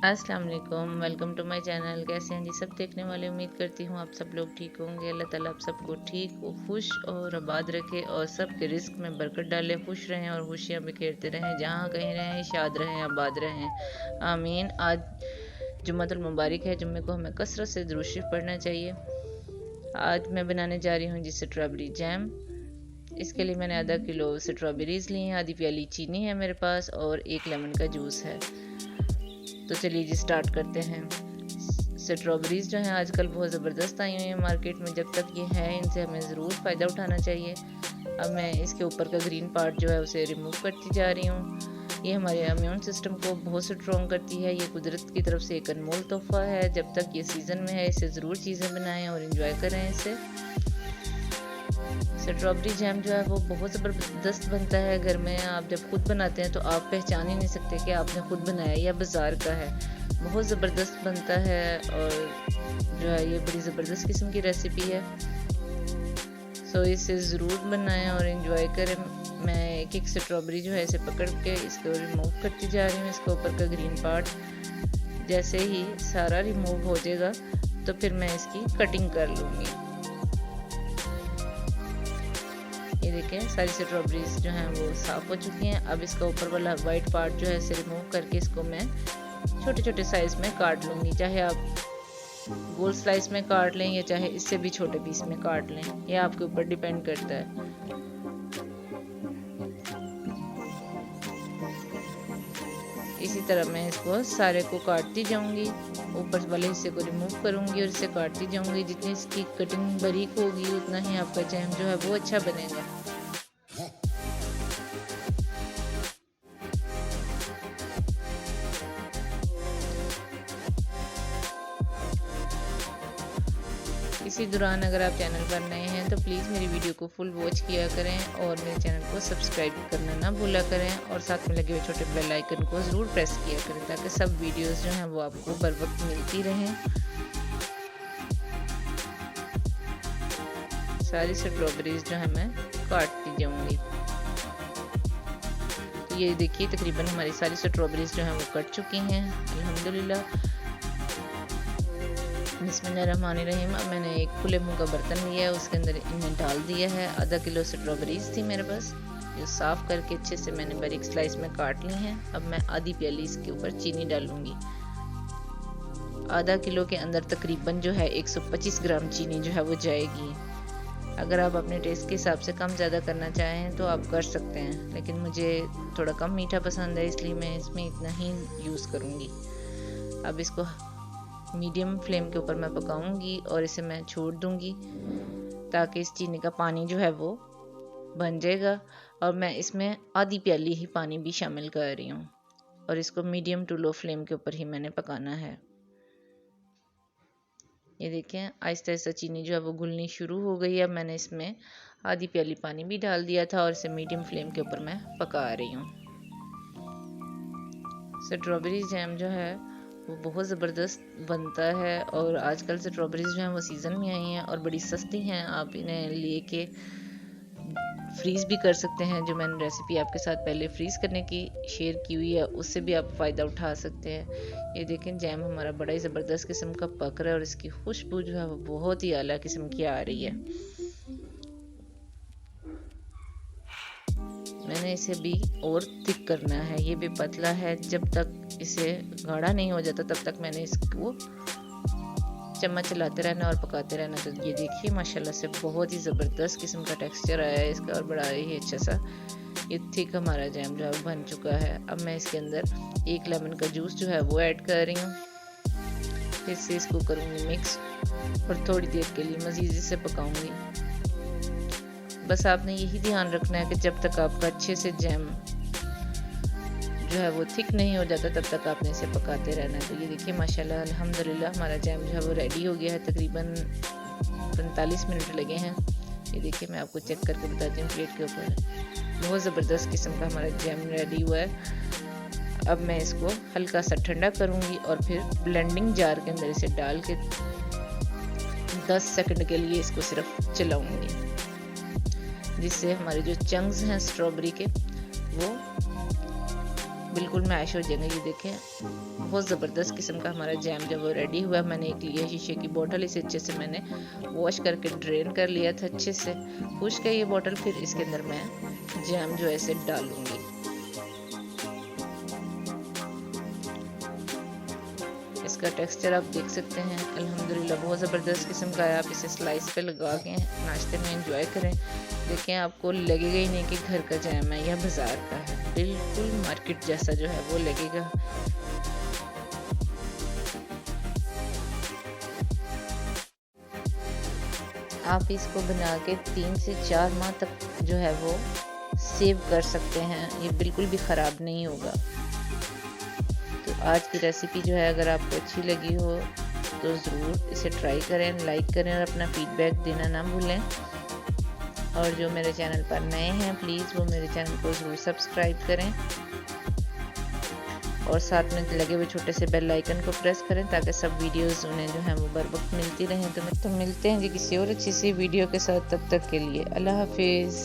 अस्सलाम वालेकुम, welcome to my channel. कैसे हैं जी सब देखने वाले। उम्मीद करती हूँ आप सब लोग ठीक होंगे। अल्लाह ताला आप सबको ठीक और खुश और आबाद रखे और सबके रिस्क में बरकत डाले, खुश रहें और खुशियाँ बिखेरते रहें, जहाँ कहीं रहें शाद रहें आबाद रहें, आमीन। आज जुम्मतुल मुबारक है, जुम्मे को हमें कसरत से दुरूद शरीफ पढ़ना चाहिए। आज मैं बनाने जा रही हूँ जी स्ट्रॉबेरी जैम। इसके लिए मैंने आधा किलो स्ट्रॉबेरीज़ ली हैं, आधी प्याली चीनी है मेरे पास और एक लेमन का जूस है। तो चलिए जी स्टार्ट करते हैं। स्ट्रॉबेरीज़ जो हैं आजकल बहुत ज़बरदस्त आई हुई हैं मार्केट में। जब तक ये हैं इनसे हमें ज़रूर फ़ायदा उठाना चाहिए। अब मैं इसके ऊपर का ग्रीन पार्ट जो है उसे रिमूव करती जा रही हूँ। ये हमारे इम्यून सिस्टम को बहुत स्ट्रॉन्ग करती है। ये कुदरत की तरफ से एक अनमोल तोहफ़ा है। जब तक ये सीज़न में है इसे ज़रूर चीज़ें बनाएं और इन्जॉय करें इसे। स्ट्रॉबेरी जैम जो है वो बहुत ज़बरदस्त बनता है घर में। आप जब खुद बनाते हैं तो आप पहचान ही नहीं सकते कि आपने खुद बनाया या बाज़ार का है। बहुत ज़बरदस्त बनता है और जो है ये बड़ी ज़बरदस्त किस्म की रेसिपी है। सो इसे ज़रूर बनाएं और इन्जॉय करें। मैं एक एक स्ट्रॉबेरी जो है इसे पकड़ के इसको रिमूव करती जा रही हूँ। इसके ऊपर का ग्रीन पार्ट जैसे ही सारा रिमूव हो जाएगा तो फिर मैं इसकी कटिंग कर लूँगी। ये देखें सारी स्ट्रॉबेरीज जो हैं वो साफ़ हो चुकी हैं। अब इसका ऊपर वाला वाइट पार्ट जो है इसे रिमूव करके इसको मैं छोटे छोटे साइज़ में काट लूँगी। चाहे आप गोल स्लाइस में काट लें या चाहे इससे भी छोटे पीस में काट लें, ये आपके ऊपर डिपेंड करता है। इसी तरह मैं इसको सारे को काटती जाऊंगी, ऊपर वाले हिस्से को रिमूव करूंगी और इसे काटती जाऊंगी। जितनी इसकी कटिंग बारीक होगी उतना ही आपका जैम जो है वो अच्छा बनेगा। इसी दौरान अगर आप चैनल पर नए हैं तो प्लीज़ मेरी वीडियो को फुल वॉच किया करें और मेरे चैनल को सब्सक्राइब करना ना भूला करें और साथ में लगे हुए छोटे बेल आइकन को ज़रूर प्रेस किया करें ताकि सब वीडियोस जो हैं वो आपको बर वक्त मिलती रहें। सारी स्ट्रॉबेरीज जो है मैं काटती जाऊंगी। तो ये देखिए तकरीबन हमारी सारी स्ट्रॉबेरीज जो हैं वो कट चुकी हैं अल्हम्दुलिल्लाह। बिस्मिल्लाहिर्रहमानिर्रहीम। अब मैंने एक खुले मुंह का बर्तन लिया है, उसके अंदर इन्हें डाल दिया है। आधा किलो स्ट्रॉबेरीज थी मेरे पास, जो साफ़ करके अच्छे से मैंने बारीक स्लाइस में काट ली हैं। अब मैं आधी प्याली इसके ऊपर चीनी डालूंगी। आधा किलो के अंदर तकरीबन जो है 125 ग्राम चीनी जो है वो जाएगी। अगर आप अपने टेस्ट के हिसाब से कम ज़्यादा करना चाहें तो आप कर सकते हैं, लेकिन मुझे थोड़ा कम मीठा पसंद है इसलिए मैं इसमें इतना ही यूज़ करूँगी। अब इसको मीडियम फ्लेम के ऊपर मैं पकाऊंगी और इसे मैं छोड़ दूंगी ताकि इस चीनी का पानी जो है वो बन जाएगा। और मैं इसमें आधी प्याली ही पानी भी शामिल कर रही हूँ और इसको मीडियम टू लो फ्लेम के ऊपर ही मैंने पकाना है। ये देखें आहिस्ता आहिस्ता चीनी जो है वो घुलनी शुरू हो गई है। अब मैंने इसमें आधी प्याली पानी भी डाल दिया था और इसे मीडियम फ्लेम के ऊपर मैं पका रही हूँ। स्ट्रॉबेरी जैम जो है वो बहुत ज़बरदस्त बनता है और आजकल स्ट्रॉबेरीज जो हैं वो सीज़न में आई हैं और बड़ी सस्ती हैं। आप इन्हें लेके फ्रीज़ भी कर सकते हैं। जो मैंने रेसिपी आपके साथ पहले फ्रीज़ करने की शेयर की हुई है उससे भी आप फ़ायदा उठा सकते हैं। ये देखें जैम हमारा बड़ा ही ज़बरदस्त किस्म का पक रहा है और इसकी खुशबू जो है वो बहुत ही आला किस्म की आ रही है। मैंने इसे भी और थिक करना है, ये भी पतला है। जब तक इसे गाढ़ा नहीं हो जाता तब तक मैंने इसको चम्मच चलाते रहना और पकाते रहना। तो ये देखिए माशाल्लाह से बहुत ही ज़बरदस्त किस्म का टेक्सचर आया है इसका और बड़ा ही अच्छा सा ये थिक हमारा जैम जो है बन चुका है। अब मैं इसके अंदर एक लेमन का जूस जो है वो ऐड कर रही हूँ। फिर से इसको करूँगी मिक्स और थोड़ी देर के लिए मज़ीद इसे पकाऊँगी। बस आपने यही ध्यान रखना है कि जब तक आपका अच्छे से जैम जो है वो थिक नहीं हो जाता तब तक आपने इसे पकाते रहना है। तो ये देखिए माशाल्लाह अल्हम्दुलिल्लाह हमारा जैम जो है वो रेडी हो गया है। तकरीबन 45 मिनट लगे हैं। ये देखिए मैं आपको चेक करके बताती हूँ प्लेट के ऊपर। बहुत ज़बरदस्त किस्म का हमारा जैम रेडी हुआ है। अब मैं इसको हल्का सा ठंडा करूँगी और फिर ब्लेंडिंग जार के अंदर इसे डाल के 10 सेकंड के लिए इसको सिर्फ चलाऊँगी, जिससे हमारे जो चंक्स हैं स्ट्रॉबेरी के वो बिल्कुल मैश हो जाएंगे। ये देखें बहुत ज़बरदस्त किस्म का हमारा जैम जब वो रेडी हुआ। मैंने एक लिया शीशे की बोतल, इसे अच्छे से मैंने वॉश करके ड्रेन कर लिया था अच्छे से पूछ के ये बोतल। फिर इसके अंदर मैं जैम जो है इसे डालूंगी। इसका टेक्सचर आप देख सकते हैं अल्हम्दुलिल्लाह बहुत ज़बरदस्त किस्म का है। आप इसे स्लाइस पे लगा के नाश्ते में एंजॉय करें। देखें आपको लगेगा ही नहीं कि घर का जैम है या बाज़ार का है, बिल्कुल मार्केट जैसा जो है वो लगेगा। आप इसको बना के 3 से 4 माह तक जो है वो सेव कर सकते हैं, ये बिल्कुल भी ख़राब नहीं होगा। तो आज की रेसिपी जो है अगर आपको अच्छी लगी हो तो ज़रूर इसे ट्राई करें, लाइक करें और अपना फीडबैक देना ना भूलें। और जो मेरे चैनल पर नए हैं प्लीज़ वो मेरे चैनल को ज़रूर सब्सक्राइब करें और साथ में लगे हुए छोटे से बेल आइकन को प्रेस करें ताकि सब वीडियोस उन्हें जो है वो बर वक्त मिलती रहें। तो मिलते हैं जी किसी और अच्छी सी वीडियो के साथ, तब तक के लिए अल्लाह हाफिज़।